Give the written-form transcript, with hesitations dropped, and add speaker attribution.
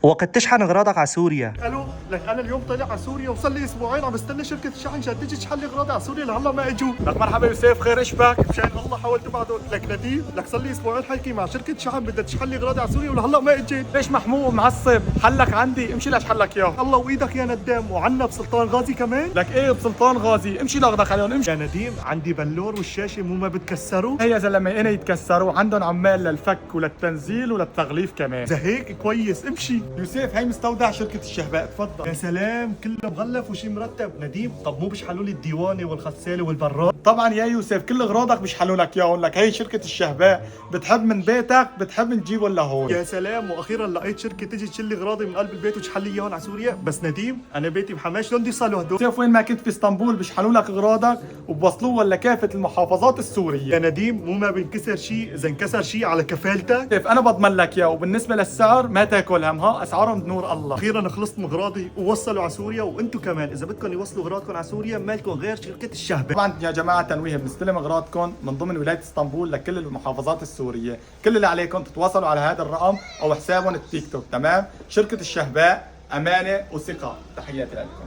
Speaker 1: وقد تشحن اغراضك على سوريا.
Speaker 2: الو، لك انا اليوم طالع على سوريا وصار لي اسبوعين عم بستنى شركه الشحن عشان تيجي تشحن لي اغراضي على سوريا لهلا ما اجوا. لك مرحبا يوسف، خير ايش بك؟ مشان الله حاولت ابعته لك نديم، لك صار لي اسبوعين حكي مع شركه شحن بدها تشحن لي اغراضي على سوريا ولهلا ما اجت.
Speaker 3: ليش محمود معصب؟ حلك عندي، امشي لاشحن لك اياه.
Speaker 2: الله وايدك يا ندام، وعنا بسلطان غازي كمان.
Speaker 3: لك ايه بسلطان غازي، امشي لاخذك عليهم امشي.
Speaker 2: يا نديم عندي بلور والشاشه مو ما بتكسروا.
Speaker 3: هي يا زلمه انا يتكسروا، عندهم عمال للفك وللتنزيل وللتغليف كمان.
Speaker 2: اذا هيك كويس امشي.
Speaker 3: يوسف هي مستودع شركه الشهباء، تفضل.
Speaker 2: يا سلام كله مغلف وشي مرتب. نديم طب مو بيشحنوا لي الديوانه والغساله والبراد؟
Speaker 3: طبعا يا يوسف كل اغراضك بيشحنوا لك اياهم، لك هي شركه الشهباء، بتحب من بيتك بتحب نجيبهم لهون.
Speaker 2: يا سلام، واخيرا لقيت شركه تجي تشيل لي اغراضي من قلب البيت وتشحن لي اياهم على سوريا. بس نديم انا بيتي بحماش، شلون بدي يصلوا هدول؟
Speaker 3: يوسف وين ما كنت في اسطنبول بيشحنوا لك اغراضك وبوصلوها لكافه المحافظات
Speaker 2: يا
Speaker 3: السوريه.
Speaker 2: نديم مو ما بينكسر شيء، اذا انكسر شيء على كفالتك.
Speaker 3: يوسف انا بضمن لك اياه، وبالنسبه للسعر ما تاكل همها، اسعارهم بنور الله.
Speaker 2: اخيرا خلصت من اغراضي ووصلوا على سوريا، وانتم كمان اذا بدكم يوصلوا اغراضكم على سوريا ما لكم غير شركه الشهباء.
Speaker 3: طبعا يا جماعه تنويه، بنستلم اغراضكم من ضمن ولايه اسطنبول لكل المحافظات السوريه، كل اللي عليكم تتواصلوا على هذا الرقم او حسابهم التيك توك. تمام؟ شركه الشهباء امانه وثقه. تحياتي لكم.